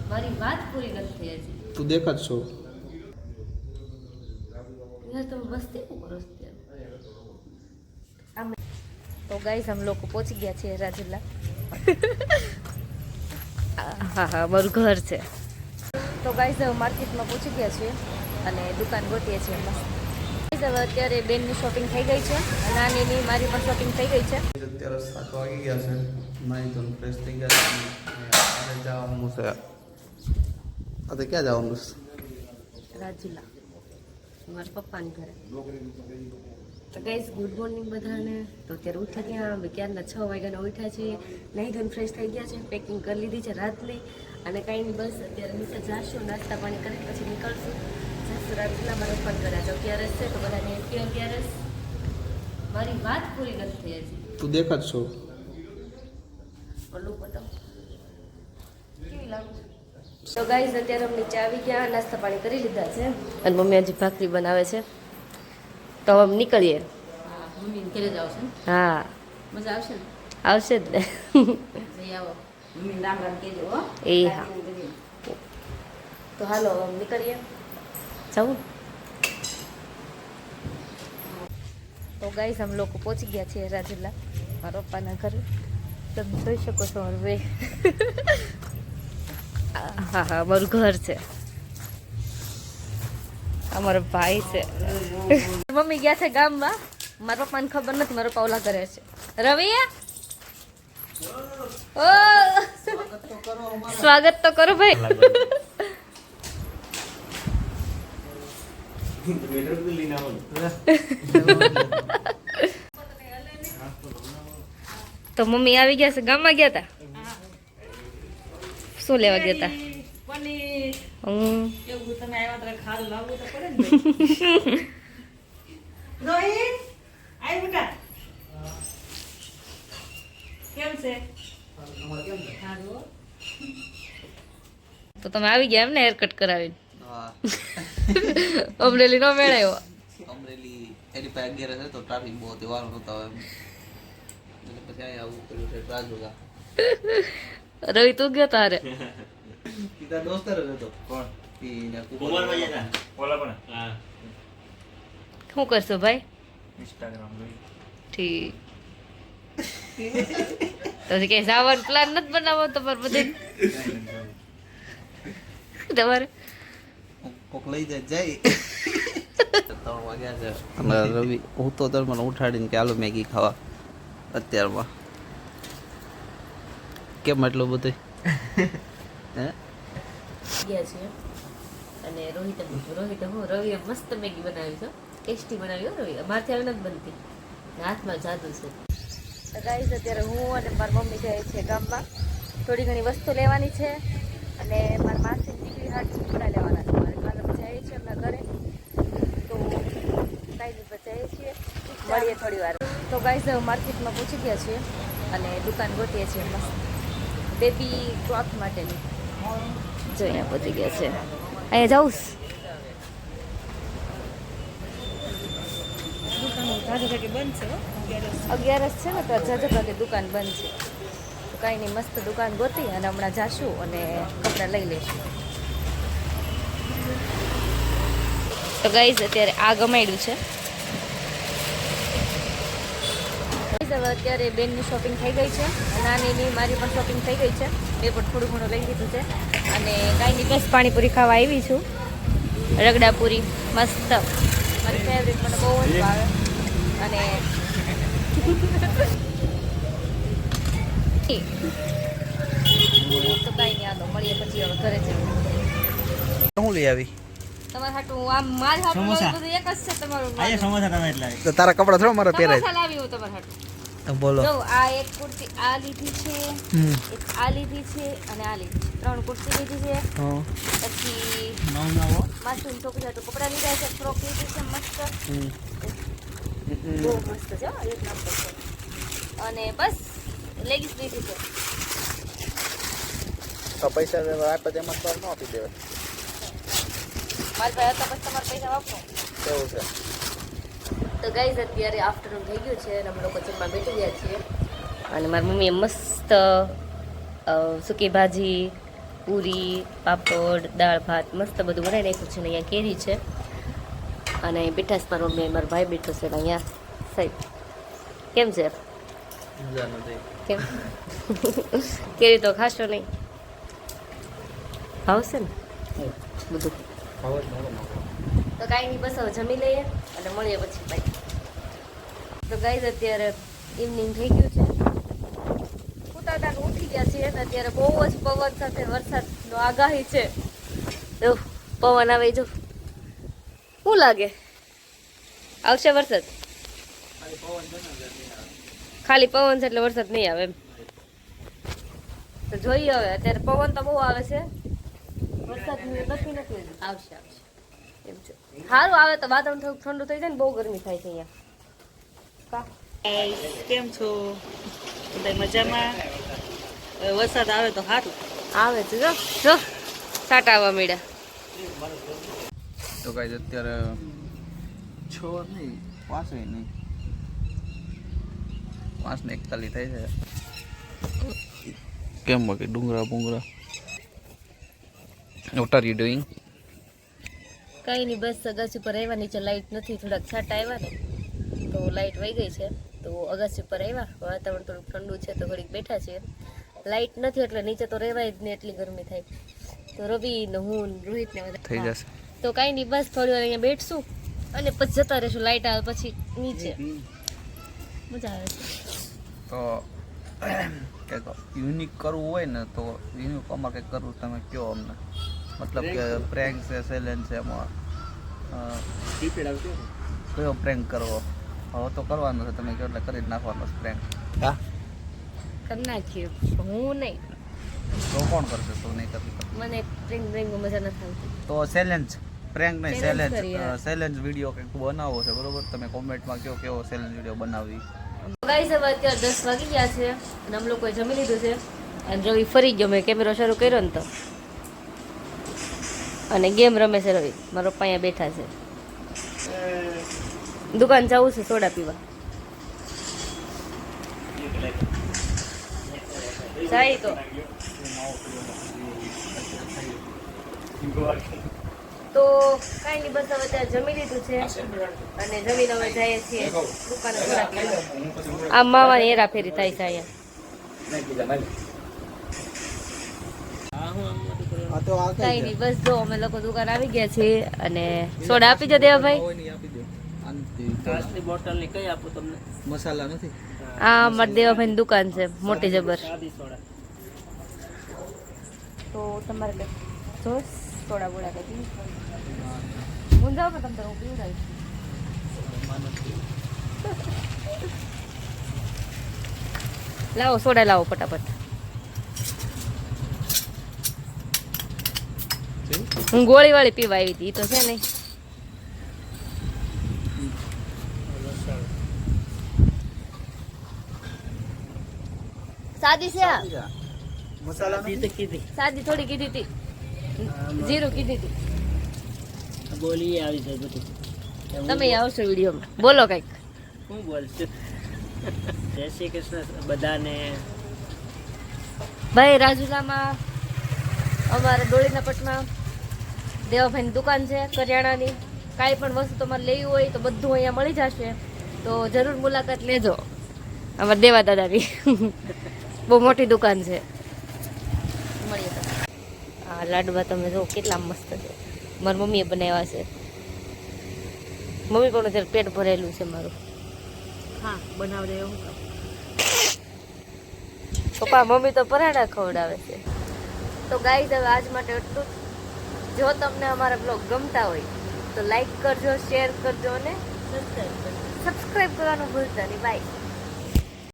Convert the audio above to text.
મારી વાત પૂરી નથી થઈ હજી. તું દેખ જ છો. यार तुम बसते हो करो तो गाइस हम लोग को पहुंच गया છે રાજુલા. હા હા મારું ઘર છે. તો ગાઈસ હવે માર્કેટમાં પહોંચી ગયા છીએ અને દુકાન ગોતીએ છીએ મસ્ત. હવે અત્યારે બેનની શોપિંગ થઈ ગઈ છે, નાનીની મારી પણ શોપિંગ થઈ ગઈ છે. અત્યારે 7 વાગી ગયા છે. નાઈ તો ફ્રેશ થઈ ગયા છે. આપણે જવાનું છે. આજે ક્યાં જવાનું છે? રાજુલા મારા પપ્પાની ઘરે. તો ગાઈસ ગુડ મોર્નિંગ બધાને. તો અત્યારે ઉઠ્યા ત્યાં ક્યારના 6 વાગ્યાના ઉઠ્યા છીએ. નહીં ધોઈને ફ્રેશ થઈ ગયા છે, પેકિંગ કરી લીધી છે રાતની. અને કાંઈ નહીં, બસ અત્યારે નીચે જાશું, નાસ્તા પાણી કરી પછી નીકળશું. જાશું રાજુલામાં રોપણ કર્યા છે. અગિયારસ છે તો બધાને હેપી અગિયારસ. મારી વાત પૂરી નથી થઈ હજી. તું દેખ જ છો. ઓલું બતાવ કેવી લાગુ. તો ગાઈસ અત્યારે અમે નીચે આવી ગયા, નાસ્તા પાણી કરી લીધા છે અને મમ્મી હજી ભાખરી બનાવે છે. તો હવે નીકળીએ. મમ્મી ઘરે જાવ છે. હા મજા આવશે ને? આવશે જ ને. જઈ આવો. મમ્મી રામ રામ કહેજો હો. એ હા. તો હાલો હવે નીકળીએ. જવું. તો ગાઈસ हम लोग પહોંચી ગયા છીએ રાજુલા મારા પપ્પાના ઘરે. તમે જોઈ શકો છો હવે. હા હા મારું ઘર છે. અમારો ભાઈ છે. મમ્મી ગયા છે ગામમાં. મારા પપ્પાને ખબર નથી, મારા પપ્પા ઓલા ઘરે છે. રવિ ઓ સ્વાગત તો કરો ભાઈ. તો મમ્મી આવી ગયા છે. ગામમાં ગયા હતા. શું લેવા ગયા હતા? પનીર એવું તમે આવ્યા ત્યારે ખારું લાવવું તો પડે ને. રોહિત આય બેટા કેમ છે? સારું. તો તમે આવી ગયા એમ ને, હેર કટ કરાવીને? હા. અમરેલી નો મેળાયો. અમરેલી એની પાસે 11 છે તો ટ્રાફિક બહુ હતી, વાર નહોતો આવે એમ. એટલે પછી અહીંયા આવું કર્યું છે રાજુલા. રવિ તું ગયો તારે? સીધા દોસ્તાર જ હતો. કોણ? કુમારમાં જતા ઓલા પણ હા શું કરશો ભાઈ? ઇન્સ્ટાગ્રામ ઠીક. તો કે જવાનો પ્લાન નથી બનાવવો તમારે બધે? તમારે કોક લઈ જાય 3 વાગ્યા છે અને રવિ હું તો મને ઉઠાડીને કે હાલો મેગી ખાવા અત્યારમાં. કેમ એટલું બધું? હે ગયા છે અને રોહિતે હું રવિએ મસ્ત મેગી બનાવી છે, ટેસ્ટી બનાવી હો રવિ. અમારથી આવી નથી બનતી, હાથમાં જાદુ છે. ગાઈસ અત્યારે હું અને મારી મમ્મી જાય છે ગામમાં. થોડી ઘણી વસ્તુ લેવાની છે અને મારા માસીની દીકરી હાટું કપડાં લેવાના છે. મારે કાલે જઈએ છીએ એમના ઘરે. તો કાંઈ નહીં જઈએ છીએ, મળીએ થોડી વાર. તો ગાઈસ હવે માર્કેટમાં પહોંચી ગયા છીએ અને દુકાન ગોતીએ છીએ મસ્ત બેબી ક્લોથ માટેની. જો અહીંયા પહોંચી ગયા છે. અહીંયા જાઉં અગિયારસ છે ને, તો જાજા ભાગે દુકાન બંધ છે. તો કાંઈ નહીં, મસ્ત દુકાન ગોતી અને હમણાં જાશું અને કપડાં લઈ લઈશું. તો ગાઈઝ અત્યારે આ ગમાડ્યું છે. હવે અત્યારે બેનની શોપિંગ થઈ ગઈ છે, નાનીની મારી પણ શોપિંગ થઈ ગઈ છે. એ પણ થોડું ઘણું લઈ લીધું છે અને કાંઈ નહીં, બસ પાણીપુરી ખાવા આવી છું. રગડાપુરી મસ્ત, મારી ફેવરેટ, મને બહુ જ ભાવે. અને તો કાંઈ નહીં, આલો મળીએ પછી હવે ઘરે જવું. શું લઈ આવી? તમારે હાટું આમ મારી હાટું બધું એક જ છે તમારું. આયા સમોસા તમે એટલા તો તારા કપડા થોડા મારા પહેરાય? સમોસા લાવી હું તમારા હાટું. બોલો. જો આ એક કુર્તી આ લીધી છે, એક આ લીધી છે અને આ લીધી છે. 3 કુર્તી લીધી છે. પછી માસુમ છોકરી હાટું કપડાં લીધા છે, ફ્રોક લીધી છે મસ્ત, બહુ મસ્ત છે, એક નંબર છે. અને બસ લેગીસ લીધી છે. તો પૈસા આપ્યા તેમાં તો ન આપી દેવાય. મારી પાસે હતા બસ તમારે પૈસા વાપરો એવું છે. તો ગાઈઝ અત્યારે આફ્ટરનૂન થઈ ગયું છે અને અમે લોકો જમવા બેઠી ગયા છીએ. અને મારી મમ્મીએ મસ્ત સૂકી ભાજી, પૂરી પાપડ દાળ ભાત મસ્ત બધું બનાવી નાખ્યું છે ને અહીંયા કેરી છે અને બેઠા છે મારો મમ્મી મારો ભાઈ બેઠો છે ને અહીંયા સાહેબ કેમ છે મજા નથી. કેમ કેરી તો ખાશો નહીં ભાવશે ને બધું તો કાંઈ નહીં બસ હવે જમી લઈએ અને મળીએ પછી ભાઈ તો ગાઈઝ અત્યારે ઇવનિંગ થઈ ગયું છે ઉઠાતા ઉઠી ગયા છીએ અને અત્યારે બહુ જ પવન સાથે વરસાદનો આગાહી છે તો પવન આવે જો શું લાગે આવશે વરસાદ ખાલી પવન છે એટલે વરસાદ નહીં આવે એમ તો જોઈએ હવે અત્યારે પવન તો બહુ આવે છે વરસાદ નથી આવશે આવશે એમ છે સારું આવે તો વાતાવરણ થોડુંક ઠંડુ થઈ જાય ને બહુ ગરમી થાય છે અહીંયા કેમ છો બધા મજામાં હવે વરસાદ આવે તો સારું આવે છે જો જો સાટા આવવા મળ્યા તો કાંઈ અત્યારે 6 નહીં 5 નહીં 5:41 થાય છે. કેમ બાકી ડુંગરા બુંગરા વોટ આર યુ ડુઈંગ? કઈ નહીં બસ અગાસી પર આવ્યા નીચે લાઈટ નથી થોડાક છાંટા આવ્યા ને તો લાઈટ વહી ગઈ છે તો અગાસી પર આવ્યા વાતાવરણ થોડુંક ઠંડુ છે તો ઘડીક બેઠા છીએ લાઈટ નથી એટલે નીચે તો રહેવાય જ નહીં એટલી ગરમી થાય તો રવિ ને હું ને રોહિત ને બધા થઈ જશે. તો કાંઈ નહીં બસ થોડી વાર અહીંયા બેઠશું અને પછી જતા રહીશું લાઈટ આવે પછી નીચે મજા આવે છે તો કંઈક યુનિક કરવું હોય ને તો યુનિક આમાં કંઈક કરવું તમે કહો અમને મતલબ કે પ્રેન્ક છે ચેલેન્જ છે એમાં કયો પ્રેન્ક કરવો હવે તો કરવાનો છે તમે કહો એટલે કરી જ નાખવાનો છે પ્રેન્ક. કરી નાખીએ હું નહીં તો કોણ કરશે તો નહીં કરવી મને પ્રેંગ બ્રેંગમાં મજા નથી આવતી તો ચેલેન્જ પ્રેન્ક નહીં Challenge ચેલેન્જ કરીએ. ચેલેન્જ વિડીયો કંઈક બનાવવો છે બરોબર તમે કોમેન્ટમાં કહો કેવો ચેલેન્જ વિડીયો બનાવવી. ગાઈસ હવે અત્યારે 10 વાગી ગયા છે અને અમે લોકોએ જમી લીધું છે અને રવિ ફરી ગયો મેં કેમેરો શરૂ કર્યો ને તો અને ગેમ રમે છે રવિ મારા પપ્પા અહીંયા બેઠા છે દુકાન જવું છે સોડા પીવા જાય તો તો કાંઈ નહીં બસ હવે ત્યાં જમી લીધું છે અને જમીને હવે જઈએ છીએ દુકાને સોડા પીવા આ માવાની હેરાફેરી થાય છે અહીંયા કાંઈ નહીં બસ જો અમે લોકો દુકાન આવી ગયા છીએ અને સોડા આપી દો દેવાભાઈ બોટલ ની કઈ આપું તમને મસાલા નથી આ અમારી દેવાભાઈની દુકાન છે મોટી જબર તો તમારે કઈ જોશ સોડા બોડા કઈ મુંજાવ પણ તમને હું પીવડાવીશ લાવો સોડા લાવો ફટાફટ હું ગોળી વાળી પીવા આવી હતી ઈ તો છે નહીં સાદી છે આ મસાલા કીધી સાદી થોડી કીધી હતી જીરું કીધી હતી બોલી આવી જાય બધું તમે આવશો વિડીયોમાં બોલો કઈક હું બોલશું જય શ્રી કૃષ્ણ બધાને ભાઈ રાજુલામાં અમારે ડોળીના પટમાં દેવાભાઈની દુકાન છે કરિયાણાની કાંઈ પણ વસ્તુ તમારે લેવી હોય તો બધું અહીંયા મળી જશે તો જરૂર મુલાકાત લેજો અમારા દેવા દાદાની બહુ મોટી દુકાન છે મળીએ તમે આ લાડવા તમે જો કેટલા મસ્ત છે મારી મમ્મીએ બનાવ્યા છે મમ્મી પણ અત્યારે પેટ ભરેલું છે મારું હા બનાવડે એવું પપ્પા મમ્મી તો પરાઠા ખવડાવે છે તો ગાઈઝ હવે આજ માટે એટલું જ જો તમને અમારા બ્લોગ ગમતા હોય તો લાઈક કરજો શેર કરજો અને સબસ્ક્રાઈબ કરવાનું ભૂલતા નહીં બાય